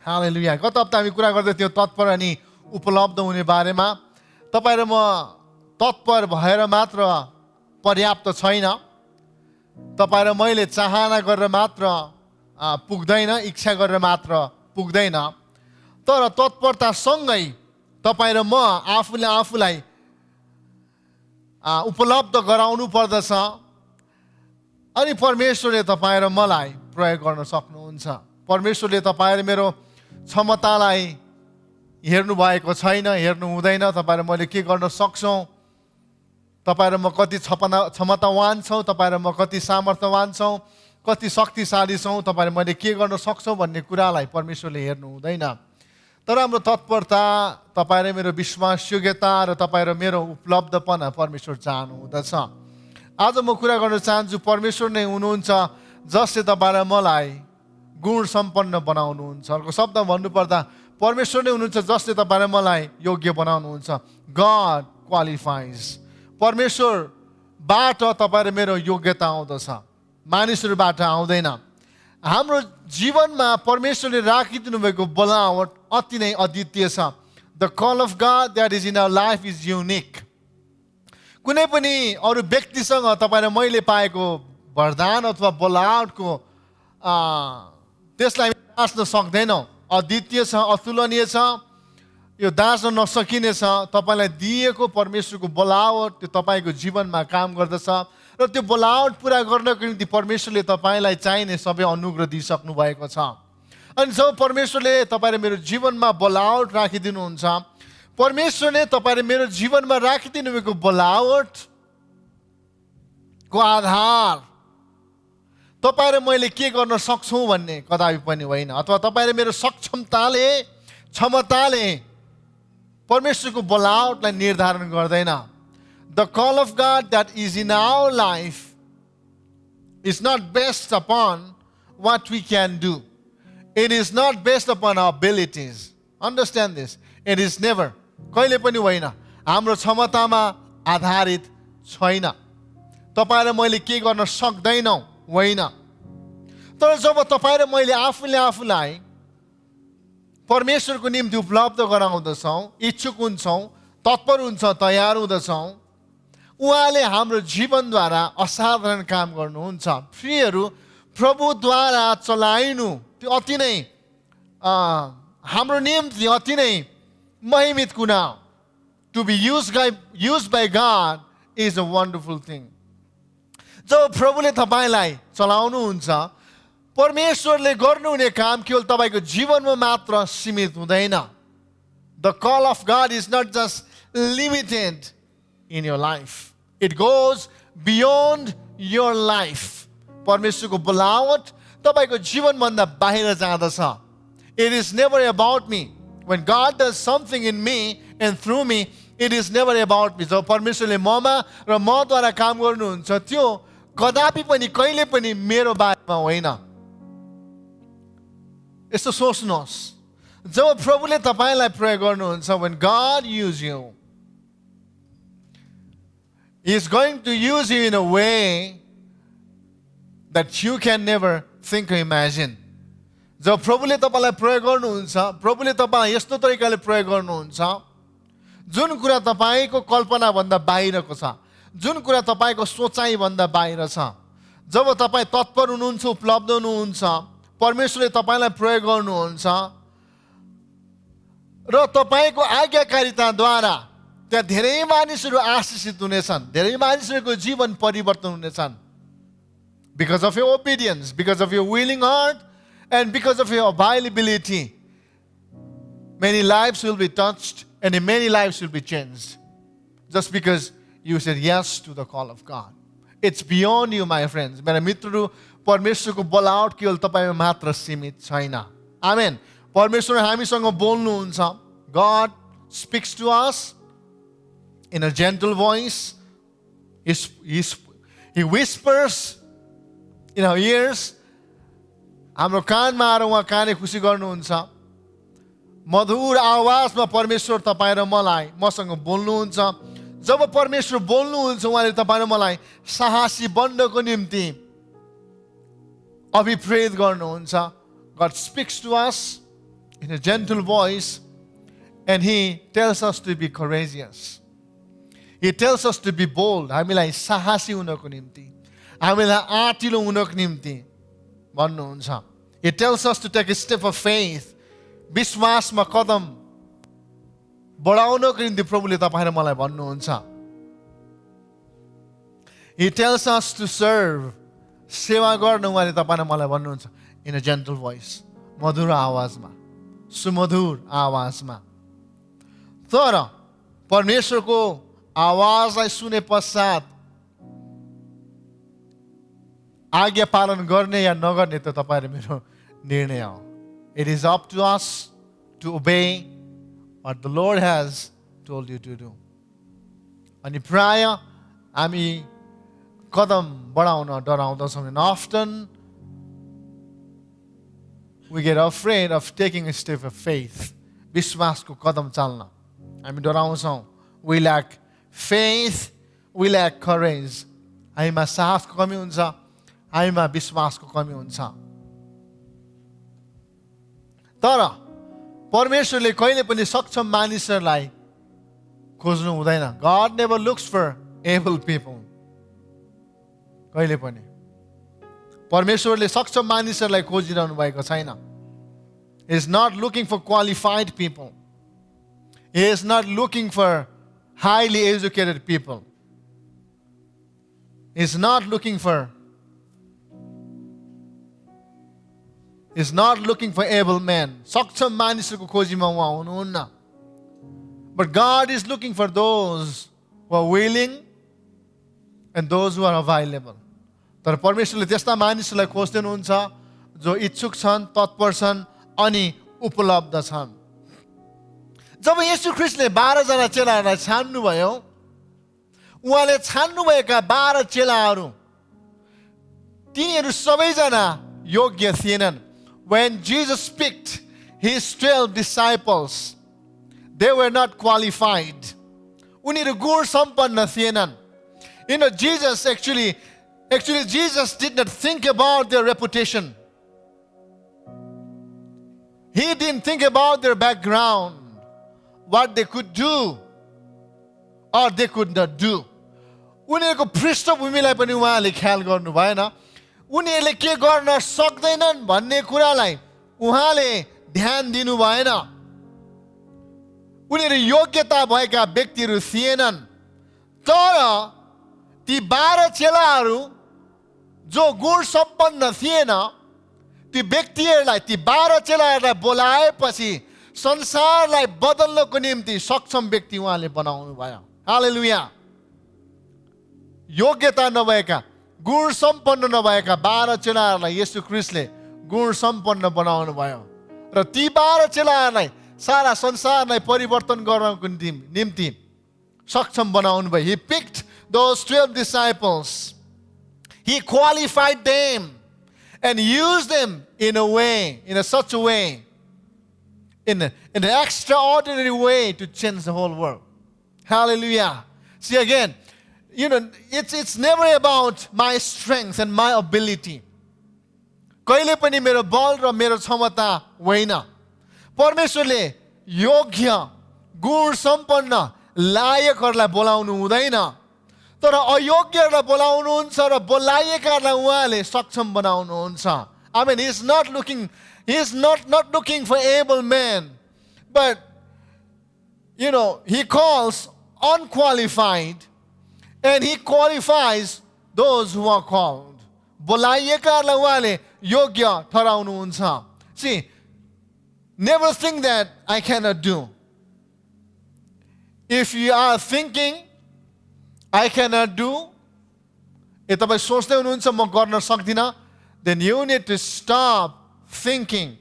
हालेलुया। गत हप्ता हामी कुरा गर्दै थियौँ तत्पर अनि उपलब्ध हुने बारेमा। तपाईँ र म तत्पर भएर मात्र पर्याप्त छैन। तपाईँ र मैले चाहना गरेर मात्र पुग्दैन, इच्छा गरेर मात्र पुग्दैन। तर तत्परतासँगै तपाईँ र म आफूले आफूलाई उपलब्ध गराउनु पर्दछ। अनि परमेश्वरले तपाईँ र मलाई प्रयोग गर्न सक्नुहुन्छ। परमेश्वरले तपाईँ र मेरो क्षमतालाई हेर्नु भएको छैन, हेर्नु हुँदैन। तपाईँ र मैले के गर्न सक्छौँ, तपाईँ र म कति क्षमतावान छौँ, तपाईँ र म कति सामर्थ्यवान छौँ, कति शक्तिशाली छौँ, तपाईँ र मैले के गर्न सक्छौँ भन्ने कुरालाई परमेश्वरले हेर्नु हुँदैन। तर हाम्रो तत्परता, तपाईँ र मेरो विश्वास योग्यता र तपाईँ र मेरो उपलब्धपना परमेश्वर चाहनु हुँदछ। आज म कुरा गर्न चाहन्छु, परमेश्वर नै हुनुहुन्छ जसले तपाईँ र मलाई गुण सम्पन्न बनाउनुहुन्छ। अर्को शब्द भन्नुपर्दा परमेश्वर नै हुनुहुन्छ जसले तपाईँ र मलाई योग्य बनाउनुहुन्छ। God qualifies. परमेश्वरबाट तपाईँ र मेरो योग्यता आउँदछ, मानिसहरूबाट आउँदैन। हाम्रो जीवनमा परमेश्वरले राखिदिनु भएको बोलावट अति नै अद्वितीय छ। The call of God that is in our life is unique. कुनै पनि अरू व्यक्तिसँग तपाईँ र मैले पाएको वरदान अथवा बोलावटको त्यसलाई दाच्न सक्दैनौँ। अद्वितीय छ, अतुलनीय छ, यो दाच्न नसकिने छ। तपाईँलाई दिएको परमेश्वरको बोलावट त्यो तपाईँको जीवनमा काम गर्दछ र त्यो बोलावट पुरा गर्नको निम्ति परमेश्वरले तपाईँलाई चाहिने सबै अनुग्रह दिइसक्नु भएको छ। अनि जब परमेश्वरले तपाईँ र मेरो जीवनमा बोलावट राखिदिनुहुन्छ, परमेश्वरले तपाईँ र मेरो जीवनमा राखिदिनु भएको बोलावटको आधार तपाईँ र मैले के गर्न सक्छौँ भन्ने कदापि पनि होइन। अथवा तपाईँ र मेरो क्षमताले परमेश्वरको बोलावटलाई निर्धारण गर्दैन। The call of God that is in our life is not based upon what we can do. It is not based upon our abilities. Understand this. It is never. कहिले पनि होइन, हाम्रो क्षमतामा आधारित छैन। तपाईँ र मैले के गर्न सक्दैनौँ होइन। तर जब तपाईँ र मैले आफूले आफूलाई परमेश्वरको निम्ति उपलब्ध गराउँदछौँ, इच्छुक हुन्छौँ, तत्पर हुन्छ, तयार हुँदछौँ, उहाँले हाम्रो जीवनद्वारा असाधारण काम गर्नुहुन्छ। प्रियहरू, प्रभुद्वारा चलाइनु त्यो अति नै हाम्रो निम्ति अति नै महिमित कुरा। To be used by God is a wonderful thing. जब प्रभुले तपाईँलाई चलाउनुहुन्छ, परमेश्वरले गर्नुहुने काम केवल तपाईँको जीवनमा मात्र सीमित हुँदैन। The call of God is not just limited in your life, it goes beyond your life. परमेश्वरको बोलावट तपाईँको जीवनभन्दा बाहिर जाँदछ। It is never about me. When God does something in me and through me, it is never about me. जब परमेश्वरले ममा र मद्वारा काम गर्नुहुन्छ, त्यो कदापि पनि कहिले पनि मेरो बारेमा होइन। यसो सोच्नुहोस्, जब प्रभुले तपाईँलाई प्रयोग गर्नुहुन्छ, when God uses you, He is going to use you in a way that you can never think or imagine. जब प्रभुले तपाईँलाई प्रयोग गर्नुहुन्छ, प्रभुले तपाईँलाई यस्तो तरिकाले प्रयोग गर्नुहुन्छ जुन कुरा तपाईँको कल्पनाभन्दा बाहिरको छ, जुन कुरा तपाईँको सोचाइभन्दा बाहिर छ। जब तपाईँ तत्पर हुनुहुन्छ, उपलब्ध हुनुहुन्छ, परमेश्वरले तपाईँलाई प्रयोग गर्नुहुन्छ र तपाईँको आज्ञाकारिताद्वारा त्यहाँ धेरै मानिसहरू आशीषित हुनेछन्, धेरै मानिसहरूको जीवन परिवर्तन हुनेछन्। Because of your obedience, because of your willing heart, and because of your availability, many lives will be touched and many lives will be changed. Just because you said yes to the call of God. It's beyond you, my friends. मेरा मित्रहरू, परमेश्वरको बोलावट केवल तपाईमा मात्र सीमित छैन। आमेन। परमेश्वर हामीसँग बोल्नुहुन्छ। God speaks to us in a gentle voice. He whispers in our ears. हाम्रो कानमा आएर उहाँ काने खुसी गर्नुहुन्छ। मधुर आवाजमा परमेश्वर तपाईँ र मलाई मसँग बोल्नुहुन्छ। जब परमेश्वर बोल्नुहुन्छ, उहाँले तपाईँ र मलाई साहसी बन्नको निम्ति अभिप्रेत गर्नुहुन्छ। God speaks to us in a gentle voice, and He tells us to be courageous. He tells us to be bold. हामीलाई साहसी हुनको निम्ति, हामीलाई आँटिलो हुनको निम्ति भन्नुहुन्छ. He tells us to take a step of faith. विश्वासमा कदम बढाउनको निम्ति प्रभुले तपाईँ र मलाई भन्नुहुन्छ. He tells us to serve. सेवा गर्न उहाँले तपाईँ र मलाई भन्नुहुन्छ. In a gentle voice. मधुर आवाजमा, सुमधुर आवाजमा. तर परमेश्वरको आवाजलाई सुने पश्चात आज्ञा पालन गर्ने या नगर्ने त तपाईँ र मेरो निर्णय हो. It is up to us to obey what the Lord has told you to do. अनि प्राय हामी कदम बढाउन डराउँदछौँ. And often we get afraid of taking a step of faith. विश्वासको कदम चाल्न हामी डराउँछौँ. We lack faith, we lack courage. हामीमा साहसको कमी हुन्छ, हामीमा विश्वासको कमी हुन्छ. तर परमेश्वरले कहिले पनि सक्षम मानिसहरूलाई खोज्नु हुँदैन. God never looks for able people. कहिले पनि परमेश्वरले सक्षम मानिसहरूलाई खोजिरहनु भएको छैन. He is not looking for qualified people. He is not looking for highly educated people. He is not looking for able men. सक्षम मानिसहरूको खोजीमा उहाँ हुनुहुन्न. But God is looking for those who are willing and those who are available. तर परमेश्वरले त्यस्ता मानिसहरूलाई खोज्दै हुनुहुन्छ जो इच्छुक छन्, तत्पर छन् अनि उपलब्ध छन्. जब येशू ख्रीष्टले 12 जना चेलाहरूलाई छान्नुभयो, उहाँले छान्नुभएका 12 चेलाहरू तिनीहरू सबैजना योग्य थिएनन्. When Jesus picked His 12 disciples, they were not qualified. उनीहरू गुण सम्पन्न थिएनन्. You know, Jesus actually Jesus did not think about their reputation. He didn't think about their background, what they could do or they could not do. उनीहरूको पृष्ठभूमिलाई पनि उहाँले ख्याल गर्नु भएन. उनीहरूले के गर्न सक्दैनन् भन्ने कुरालाई उहाँले ध्यान दिनु भएन. उनीहरू योग्यता भएका व्यक्तिहरू थिएनन्. तर ती 12 चेलाहरू जो गुण सम्पन्न थिएन, ती व्यक्तिहरूलाई, ती 12 चेलाहरूलाई बोलाएपछि संसारलाई बदल्नको निम्ति सक्षम व्यक्ति उहाँले बनाउनु भयो. हालेलुया. योग्यता नभएका, गुण सम्पन्न नभएका 12 चेलाहरूलाई येशू ख्रीष्टले गुण सम्पन्न बनाउनु भयो. र ती 12 चेलाहरूलाई सारा संसारलाई परिवर्तन गर्नको निम्ति सक्षम बनाउनु भयो. He picked those 12 disciples. He qualified them and used them in such a way, in an extraordinary way to change the whole world. Hallelujah. See again, you know, it's never about my strength and my ability. कहिले पनि मेरो बल र मेरो क्षमता होइन. परमेश्वरले योग्य, गुण सम्पन्न लायकहरूलाई बोलाउनु हुँदैन, तर अयोग्यहरूलाई बोलाउनुहुन्छ र बोलाइएकाहरूलाई उहाँले सक्षम बनाउनुहुन्छ. I mean, he's not looking for able men, but you know, he calls unqualified and he qualifies those who are called. बोलाइएकाहरूलाई उहाँले योग्य ठहराउनुहुन्छ. See, never think that I cannot do. If you are thinking I cannot do, if तपाईँ सोच्दै हुनुहुन्छ म गर्न सक्दिनँ, then you need to stop thinking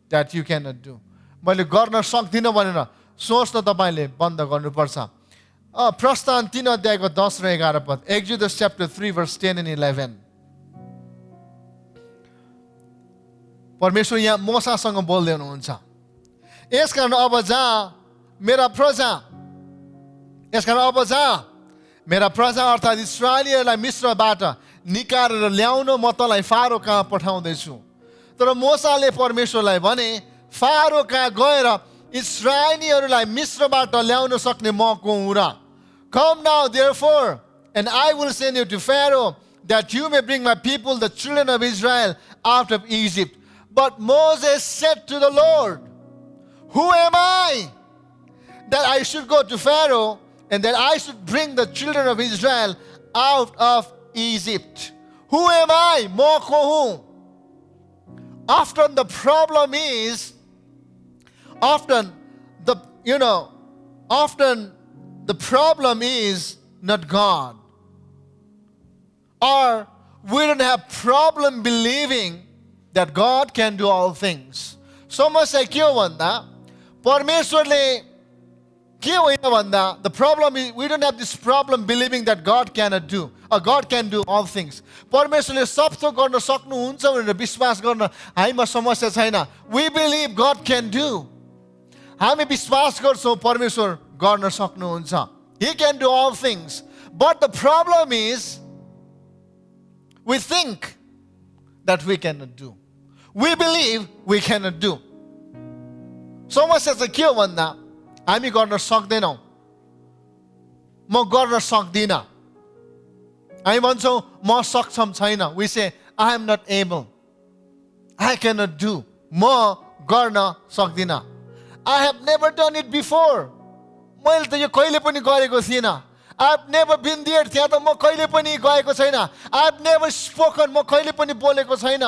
that you cannot do. मैले गर्न सक्दिनँ भनेर सोच्न तपाईँले बन्द गर्नुपर्छ. प्रस्थान 3 अध्यायको 10 र 11 पद. Exodus chapter 3 verse 10 and 11. परमेश्वर यहाँ मोसासँग बोल्दै हुनुहुन्छ. यसकारण अब जा मेरा प्रजा अर्थात् इस्राएलीहरूलाई मिस्रबाट निकालेर ल्याउन म तँलाई फारो कहाँ पठाउँदैछु. तर मोसाले परमेश्वरलाई भने, फारो कहाँ गएर इस्राएलीहरूलाई मिस्रबाट ल्याउन सक्ने म को हुँ र? Come now, therefore, and I will send you to Pharaoh, that you may bring my people, the children of Israel, out of Egypt. But Moses said to the Lord, who am I, that I should go to Pharaoh, and that I should bring the children of Israel out of Egypt? Who am I? म को हुँ? Often the problem is, often the problem is not God. Or we don't have problem believing that God can do all things. समस्या के हो भन्दा परमेश्वरले के होइन भन्दा the problem is we don't have this problem believing that God cannot do or God can do all things. परमेश्वरले सब थोक गर्न सक्नुहुन्छ भनेर विश्वास गर्न हामीमा समस्या छैन. We believe God can do. हामी विश्वास गर्छौँ परमेश्वर गर्न सक्नुहुन्छ. He can do all things. But the problem is we think that we cannot do. We believe we cannot do. समस्या चाहिँ के हो भन्दा हामी गर्न सक्दैनौँ. म गर्न सक्दिनँ. हामी भन्छौँ म सक्षम छैन. We say I am not able. I cannot do. म गर्न सक्दिनँ. I have never done it before. मैले त यो कहिले पनि गरेको थिइनँ. I have never been there. त्यहाँ त म कहिले पनि गएको छैन. I have never spoken. म कहिले पनि बोलेको छैन.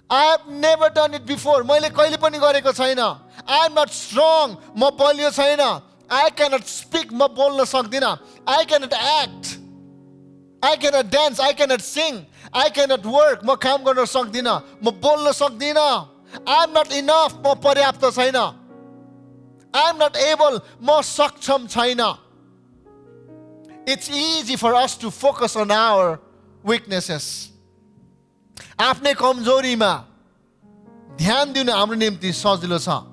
I have never done it before. मैले कहिले पनि गरेको छैन. I am not strong. म बलियो छैन. I cannot speak. म बोल्न सक्दिनँ. I cannot act. I cannot dance. I cannot sing. I cannot work. म काम गर्न सक्दिनँ. म बोल्न सक्दिनँ. I am not enough. म पर्याप्त छैन. I am not able. म सक्षम छैन. It's easy for us to focus on our weaknesses. आफ्नै कमजोरीमा ध्यान दिनु हाम्रो निम्ति सजिलो छ.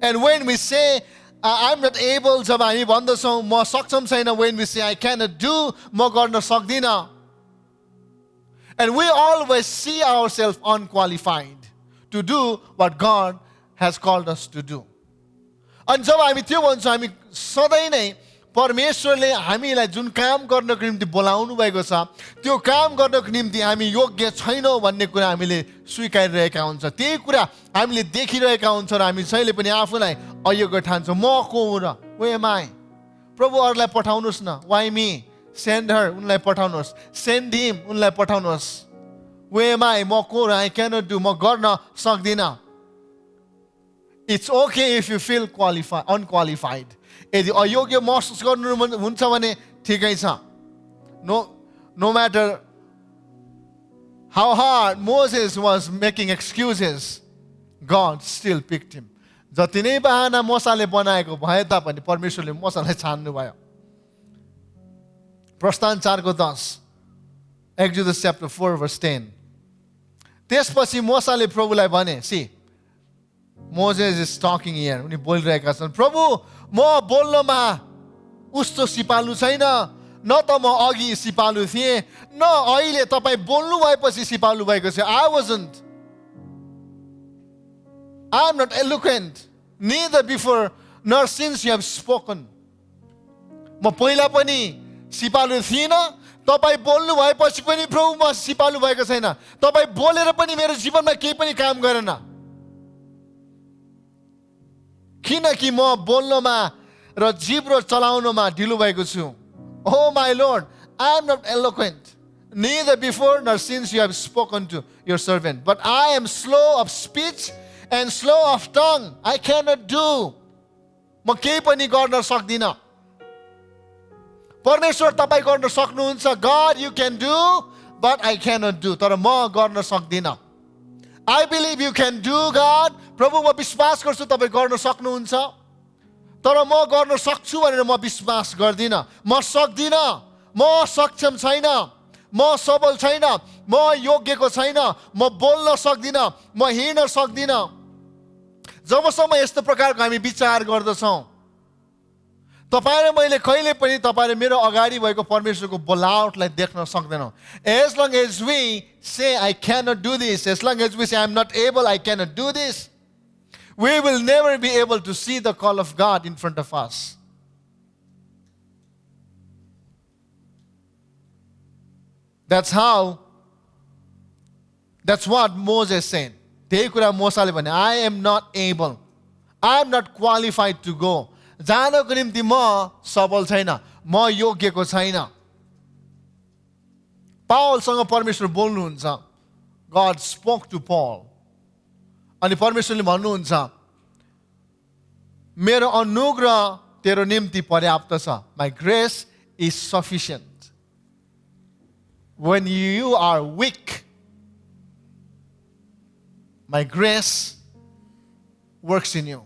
And when we say I'm not able, जब हामी भन्दछौँ म सक्षम छैन, when we say I cannot do, म गर्न सक्दिनँ. And we always see ourselves unqualified to do what God has called us to do. अनि जब हामी त्यो भन्छौँ, हामी सधैँ नै परमेश्वरले हामीलाई जुन काम गर्नको निम्ति बोलाउनु भएको छ त्यो काम गर्नको निम्ति हामी योग्य छैनौँ भन्ने कुरा हामीले स्वीकारिरहेका हुन्छ. त्यही कुरा हामीले देखिरहेका हुन्छौँ र हामी जहिले पनि आफूलाई अयोग्य ठान्छौँ. म को हुँ र? Who am I? प्रभु अरूलाई पठाउनुहोस् न. Why me? Send her. उनलाई पठाउनुहोस्. Send him. उनलाई पठाउनुहोस्. Who am I? म को र? I cannot do. म गर्न सक्दिनँ. It's okay if you feel unqualified. यदि अयोग्य महसुस गर्नुहुन्छ भने ठिकै छ. No matter how hard Moses was making excuses, God still picked him. जति नै बहाना मोसाले बनाएको भए तापनि परमेश्वरले मोसालाई छान्नु भयो. प्रस्थान 4:10, Exodus chapter 4 verse 10. त्यसपछि मोसाले प्रभुलाई भने, see, Moses is talking here. उनी बोलिरहेका छन्, प्रभु म बोल्नमा उस्तो सिपालु छैन. न त म अघि सिपालु थिएँ, न अहिले तपाईँ बोल्नु भएपछि सिपालु भएको छ. I wasn't. I am not eloquent, neither before nor since you have spoken. म पहिला पनि सिपालु थिइनँ, तपाईँ बोल्नु भएपछि पनि प्रभु म सिपालु भएको छैन. तपाईँ बोलेर पनि मेरो जीवनमा केही पनि काम गरेन. किनकि म बोल्नमा र जिब्रो चलाउनमा ढिलो भएको छु. Oh my Lord, I am not eloquent, neither before nor since you have spoken to your servant. But I am slow of speech and slow of tongue. I cannot do. म केही पनि गर्न सक्दिनँ. परमेश्वर तपाईँ गर्न सक्नुहुन्छ. God, you can do, but I cannot do. तर म गर्न सक्दिनँ. I believe you can do, God. प्रभु म विश्वास गर्छु तपाईँ गर्न सक्नुहुन्छ. तर म गर्न सक्छु भनेर म विश्वास गर्दिनँ. म सक्दिनँ. म सक्षम छैन. म सबल छैन. म योग्यको छैन. म बोल्न सक्दिनँ. म हिँड्न सक्दिनँ. जबसम्म यस्तो प्रकारको हामी विचार गर्दछौँ, तपाईँ र मैले कहिले पनि तपाईँ र मेरो अगाडि भएको परमेश्वरको बोलावटलाई देख्न सक्दैनौँ. As long as we say I cannot do this, as long as we say I'm not able, I cannot do this, we will never be able to see the call of God in front of us. That's what Moses said. त्यही कुरा मोसाले भने, I am not able. I am not qualified to go. जानको निम्ति म सबल छैन, म योग्यको छैन. पावलसँग परमेश्वर बोल्नुहुन्छ. God spoke to Paul. अनि परमेश्वरले भन्नुहुन्छ, मेरो अनुग्रह तेरो निम्ति पर्याप्त छ. My grace is sufficient. When you are weak, my grace works in you.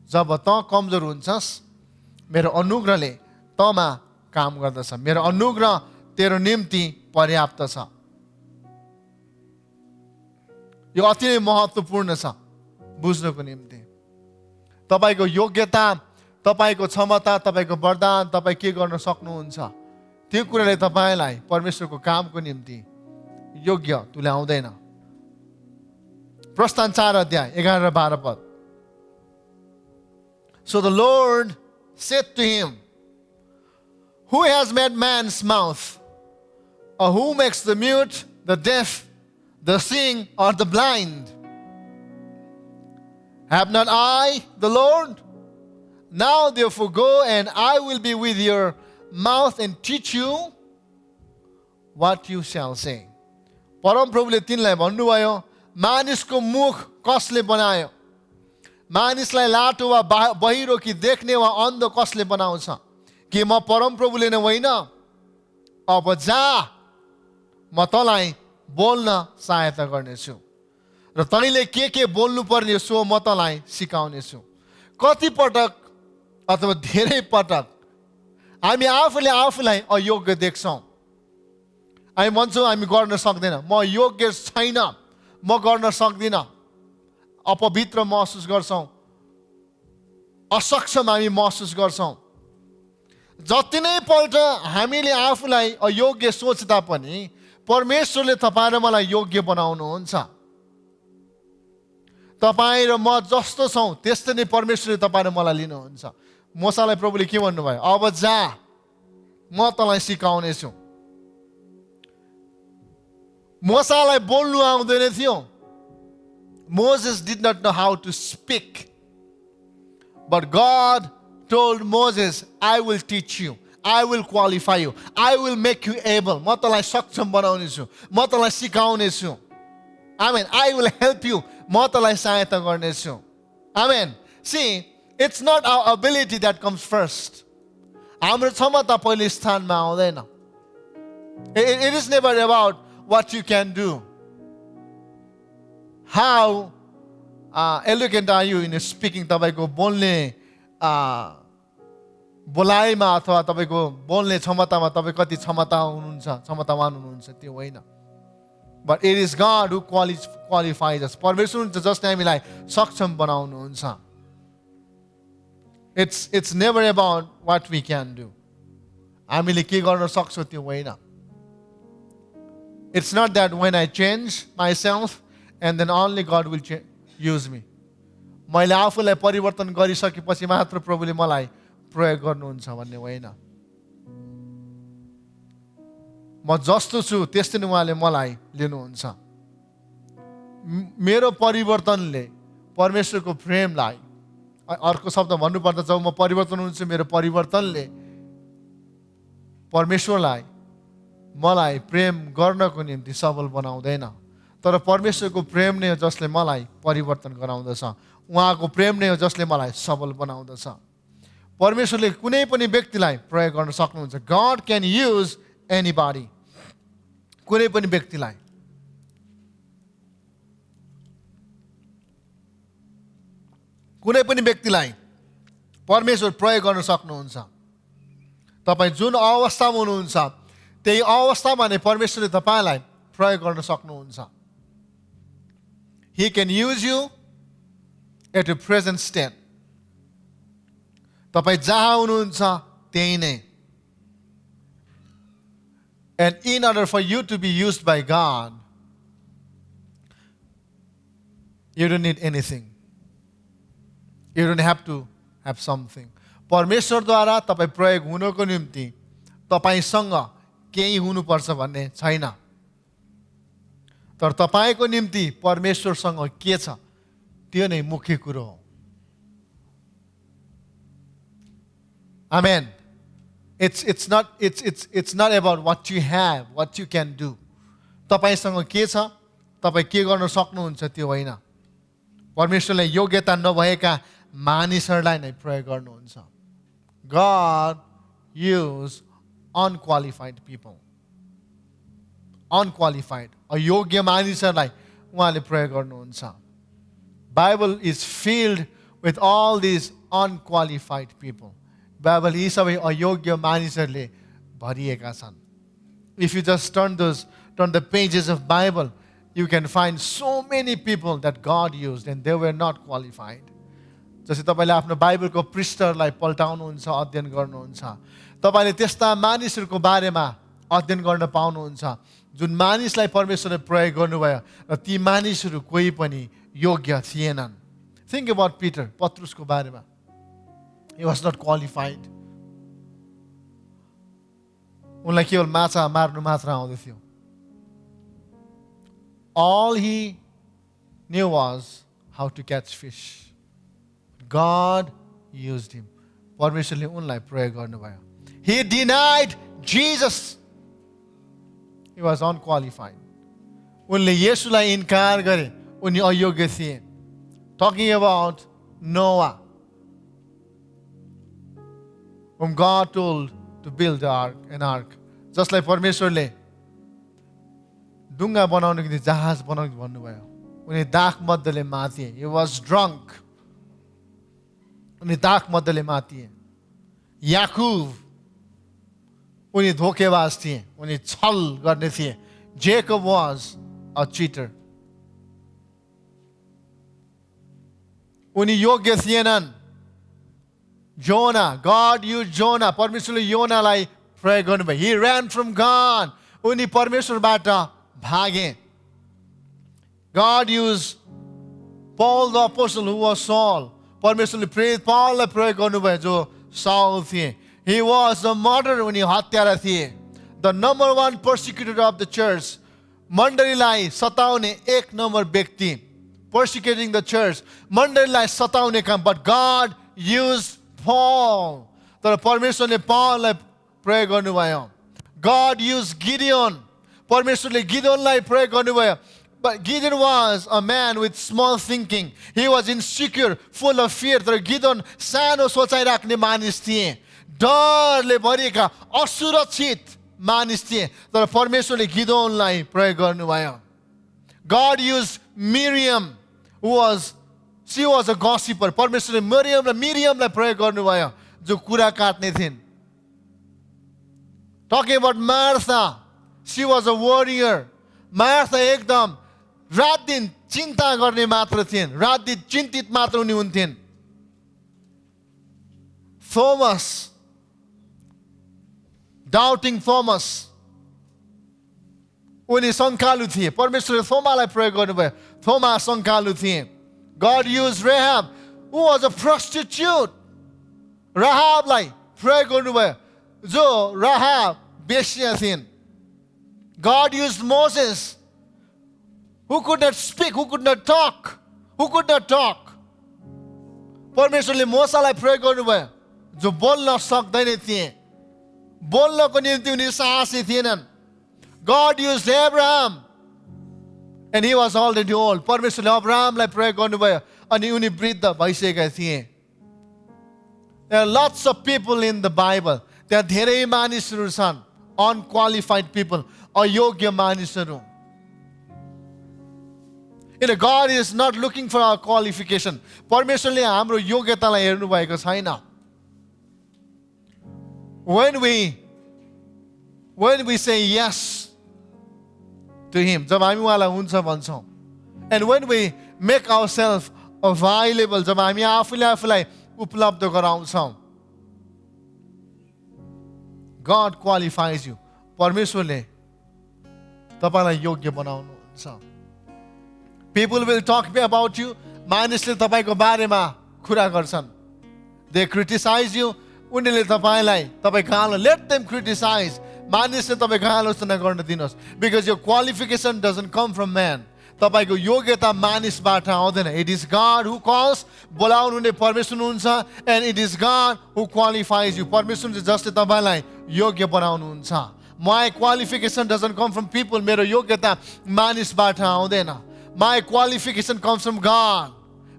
जब त कमजोर हुन्छस्, मेरो अनुग्रहले तमा काम गर्दछ. मेरो अनुग्रह तेरो निम्ति पर्याप्त छ. यो अति नै महत्त्वपूर्ण छ बुझ्नको निम्ति. तपाईको योग्यता, तपाईको क्षमता, तपाईको वरदान, तपाई के गर्न सक्नुहुन्छ, त्यो कुराले तपाईलाई परमेश्वरको कामको निम्ति योग्य तुल्याउँदैन. प्रस्थान 4 अध्याय 11 र 12 पद. So the Lord said to him, who has made man's mouth? Or who makes the mute, the deaf, the seeing, or the blind? Have not I the Lord? Now therefore go, and I will be with your mouth and teach you what you shall say. परम प्रभुले तिनलाई भन्नुभयो, मानिसको मुख कसले बनायो? मानिसलाई लाटो वा बहिरो कि देख्ने वा अन्ध कसले बनाउँछ? के म परम प्रभुले नै होइन? अब जा, म तँलाई बोल्न सहायता गर्नेछु र तैँले के बोल्नु पर्ने सो म तँलाई सिकाउनेछु. कति पटक अथवा धेरै पटक हामी आफूले आफूलाई अयोग्य देख्छौँ. हामी भन्छौँ हामी गर्न सक्दैन, म योग्य छैन, म गर्न सक्दिनँ. अपवित्र महसुस गर्छौँ, असक्षम हामी महसुस गर्छौँ. जति नै पल्ट हामीले आफूलाई अयोग्य सोच्दा पनि परमेश्वरले तपाईँ र मलाई योग्य बनाउनुहुन्छ. तपाईँ र म जस्तो छौँ त्यस्तै नै परमेश्वरले तपाईँ र मलाई लिनुहुन्छ. मोसालाई प्रभुले के भन्नुभयो? अब जा, म तँलाई सिकाउने छु. मोसालाई बोल्नु आउँदैन थियो. Moses did not know how to speak. But God told Moses, I will teach you. I will qualify you. I will make you able. म तँलाई सक्षम बनाउने छु. म तँलाई सिकाउने छु. Amen. I will help you. म तँलाई सहायता गर्ने छु. Amen. See, it's not our ability that comes first. हाम्रो क्षमता पहिले स्थानमा आउँदैन. It is never about what you can do. How eloquent are you in speaking? तपाईको बोल्ने बोलाइमा अथवा तपाईको बोल्ने क्षमतामा तपाईँ कति क्षमतावान हुनुहुन्छ त्यो होइन. But it is God who qualifies us. परमेश्वर हुन्छ जसले हामीलाई सक्षम बनाउनुहुन्छ. It's never about what we can do. हामीले के गर्न सक्छौँ त्यो होइन. It's not that when I change myself and then only God will use me. मैले आफूलाई परिवर्तन गरिसकेपछि मात्र प्रभुले मलाई प्रयोग गर्नुहुन्छ भन्ने होइन. म जस्तो छु त्यस्तै नै उहाँले मलाई लिनुहुन्छ. मेरो परिवर्तनले परमेश्वरको प्रेमलाई, अर्को शब्द भन्नुपर्दा जब म परिवर्तन हुन्छु, मेरो परिवर्तनले परमेश्वरलाई मलाई प्रेम गर्नको निम्ति सबल बनाउँदैन. तर परमेश्वरको प्रेम नै हो जसले मलाई परिवर्तन गराउँदछ. उहाँको प्रेम नै हो जसले मलाई सबल बनाउँदछ. परमेश्वरले कुनै पनि व्यक्तिलाई प्रयोग गर्न सक्नुहुन्छ. God can use anybody. कुनै पनि व्यक्तिलाई. कुनै पनि व्यक्तिलाई परमेश्वर प्रयोग गर्न सक्नुहुन्छ. तपाईँ जुन अवस्थामा हुनुहुन्छ त्यही अवस्थामा नै परमेश्वरले तपाईँलाई प्रयोग गर्न सक्नुहुन्छ. He can use you at your present state. तपाईँ जहाँ हुनुहुन्छ त्यही नै. And in order for you to be used by God, you don't need anything. You don't have to have something. परमेश्वरद्वारा तपाईँ प्रयोग हुनको निम्ति तपाईसँग केही हुनुपर्छ भन्ने छैन. तर तपाईँको निम्ति परमेश्वरसँग के छ त्यो नै मुख्य कुरो हो. Amen. It's not about what you have, what you can do. तपाईसँग के छ, तपाईँ के गर्न सक्नुहुन्छ त्यो होइन. परमेश्वरले योग्यता नभएका मानिसहरूलाई नै प्रयोग गर्नुहुन्छ. God used unqualified people. Unqualified, अयोग्य मानिसहरूलाई उहाँले प्रयोग गर्नुहुन्छ. Bible is filled with all these unqualified people. Bible यी सबै अयोग्य मानिसहरूले भरिएका छन्. If you just turn the pages of Bible, you can find so many people that God used and they were not qualified. जस्तै तपाईँले आफ्नो बाइबलको पृष्ठहरूलाई पल्टाउनुहुन्छ, अध्ययन गर्नुहुन्छ, तपाईँले त्यस्ता मानिसहरूको बारेमा अध्ययन गर्न पाउनुहुन्छ जुन मानिसलाई परमेश्वरले प्रयोग गर्नुभयो र ती मानिसहरू कोही पनि योग्य थिएनन्. Think about Peter, पत्रुसको बारेमा. He was not qualified. उनलाई केवल माछा मार्नु मात्र आउँदथ्यो. All he knew was how to catch fish. God used him. परमेश्वरले उनलाई प्रयोग गर्नुभयो. He denied Jesus. He was unqualified. उनले येशूलाई इन्कार गरे. उनी अयोग्य थिए. Talking about Noah, whom God told to build an ark. जसलाई परमेश्वरले डुङ्गा बनाउनको निम्ति जहाज बनाउनु भन्नुभयो. उनी दाख मध्यले मातिए. He was drunk. उनी दाख मध्यले मातिए. याकुब, उनी धोकेबाज थिए. उनी छल गर्ने थिए. Jacob was a cheater. उनी योग्य थिएनन्. Jonah, God used Jonah. परमेश्वरले योनालाई प्रयोग गर्नुभयो. He ran from God. उनी परमेश्वरबाट भागे. God used Paul the apostle who was Saul. परमेश्वरले प्रेरित पावललाई प्रयोग गर्नुभयो जो साउल थिए. He was a murderer. उनी हत्यारा थिए. The number one persecutor of the church. मण्डलीलाई सताउने एक नम्बर व्यक्ति. Persecuting the church. मण्डलीलाई सताउने काम. But God used Paul. तर परमेश्वरले पावललाई प्रयोग गर्नुभयो. God used Gideon. परमेश्वरले गिदोनलाई प्रयोग गर्नुभयो. But Gideon was a man with small thinking. He was insecure, full of fear. तर गिदोन सानो सोचाइ राख्ने मानिस थिए. डरले भरिएका असुरक्षित मानिस थिए. तर परमेश्वरले गिदोनलाई प्रयोग गर्नुभयो. God used Miriam, she was a gossiper. परमेश्वरले मिरियमलाई प्रयोग गर्नुभयो जो कुरा काट्ने थिइन्. Talking about Martha, she was a warrior. Martha एकदम रात दिन चिन्ता गर्ने मात्र थिइन्. रात दिन चिन्तित मात्र उनी हुन्थिन्. Thomas, doubting Thomas, उनी शङ्कालु थिए. परमेश्वरले थोमालाई प्रयोग गर्नुभयो. थोमा शङ्कालु थिए. God used Rahab, who was a prostitute. राहाबलाई प्रयोग गर्नुभयो जो राहाब बेश्या थिइन्. God used Moses, who could not speak, who could not talk. परमेश्वरले मोसालाई प्रयोग गर्नुभयो जो बोल्न सक्दैन थिए. बोल्नको निम्ति उनी साहसी थिएनन्. God used Abraham, and he was already old. परमेश्वरले अब्राहमलाई प्रयोग गर्नुभयो अनि उनी वृद्ध भइसकेका थिए. There are lots of people in the Bible. त्यहाँ धेरै मानिसहरू छन्. Unqualified people, अयोग्य मानिसहरू. God is not looking for our qualification. परमेश्वरले हाम्रो योग्यतालाई हेर्नु भएको छैन. When we say yes to him, जब हामी उहाँलाई हुन्छ भन्छौँ, and when we make ourselves available, जब हामी आफूलाई उपलब्ध गराउँछौँ, God qualifies you. परमेश्वरले तपाईलाई योग्य बनाउनुहुन्छ. People will talk about you. मानिसले तपाईको बारेमा कुरा गर्छन्. They criticize you. उनीहरूले तपाईलाई तपाईँ गालो. Let them criticize. मानिसले तपाईँको आलोचना गर्न दिनुहोस्. Because your qualification doesn't come from man. तपाईँको योग्यता मानिसबाट आउँदैन. It is God who calls. बोलाउनुहुने परमेश्वर हुनुहुन्छ. And it is God who qualifies you. परमेश्वरले जसले तपाईँलाई योग्य बनाउनुहुन्छ. My qualification doesn't come from people. मेरो योग्यता मानिसबाट आउँदैन. My qualification comes from God.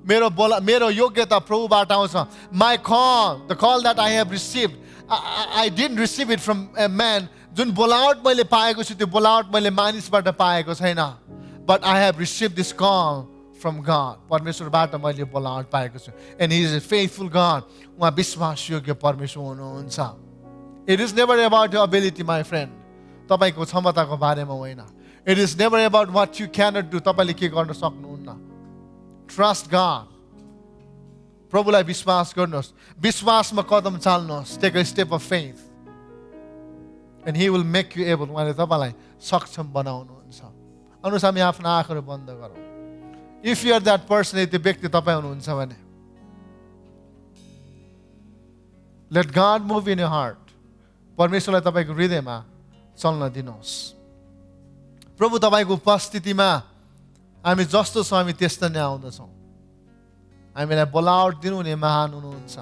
मेरो योग्यता प्रभुबाट आउँछ. My call, the call that I have received, I didn't receive it from a man. जुन बोलावट मैले पाएको छु त्यो बोलावट मैले मानिसबाट पाएको छैन. But I have received this call from God. परमेश्वरबाट मैले बोलावट पाएको छु. And He is a faithful God. उहाँ विश्वासयोग्य परमेश्वर हुनुहुन्छ. It is never about your ability, my friend. तपाईको क्षमताको बारेमा होइन. It is never about what you cannot do. तपाईले के गर्न सक्नुहुन्न. Trust God. प्रभुलाई विश्वास गर्नुहोस्. विश्वासमा कदम चाल्नुहोस्. Take a step of faith. And He will make you able. उहाँले तपाईलाई सक्षम बनाउनुहुन्छ. आउनुहोस् हामी आफ्नो आँखाहरू बन्द गरौँ. If you are that person, त्यो व्यक्ति तपाईँ हुनुहुन्छ भने, let God move in your heart. परमेश्वरलाई तपाईको हृदयमा चल्न दिनुहोस्. प्रभु तपाईको उपस्थितिमा हामी जस्तो छौँ हामी त्यस्तो नै आउँदछौँ. हामीलाई बोलावट दिनुहुने महान हुनुहुन्छ.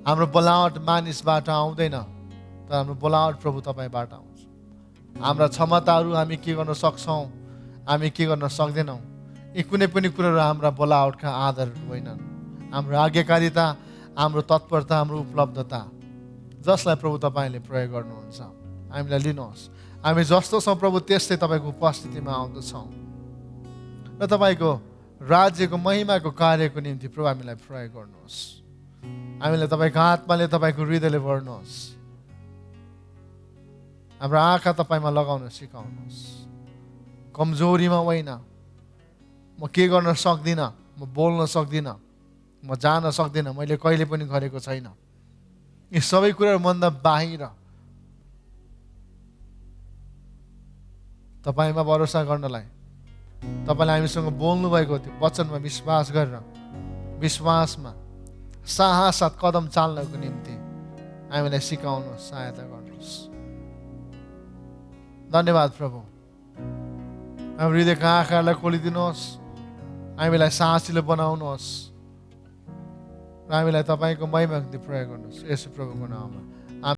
हाम्रो बोलावट मानिसबाट आउँदैन, तर हाम्रो बोलावट प्रभु तपाईँबाट आउँछ. हाम्रा क्षमताहरू हामी के गर्न सक्छौँ, हामी के गर्न सक्दैनौँ, यी कुनै पनि कुराहरू हाम्रा बोलावटका आधार होइनन्. हाम्रो आज्ञाकारिता, हाम्रो तत्परता, हाम्रो उपलब्धता, जसलाई प्रभु तपाईँले प्रयोग गर्नुहुन्छ, हामीलाई लिनुहोस्. हामी जस्तो छौँ प्रभु त्यस्तै तपाईँको उपस्थितिमा आउँदछौँ र तपाईँको राज्यको महिमाको कार्यको निम्ति प्रभु हामीलाई प्रयोग गर्नुहोस्. हामीलाई तपाईँको आत्माले तपाईँको हृदयले भर्नुहोस्. हाम्रो आँखा तपाईँमा लगाउन सिकाउनुहोस्. कमजोरीमा होइन, म के गर्न सक्दिनँ, म बोल्न सक्दिनँ, म जान सक्दिनँ, मैले कहिले पनि गरेको छैन, यी सबै कुराहरूभन्दा बाहिर तपाईँमा भरोसा गर्नलाई, तपाईँले हामीसँग बोल्नुभएको त्यो वचनमा विश्वास गरेर विश्वासमा साहस साथ कदम चाल्नको निम्ति हामीलाई सिकाउनुहोस्, सहायता गर्नुहोस्. धन्यवाद प्रभु. हाम्रो हृदयका आँखाहरूलाई खोलिदिनुहोस्. हामीलाई साहसिलो बनाउनुहोस् र हामीलाई तपाईँको महिमा प्रयोग गर्नुहोस्. यसो प्रभुको नाममा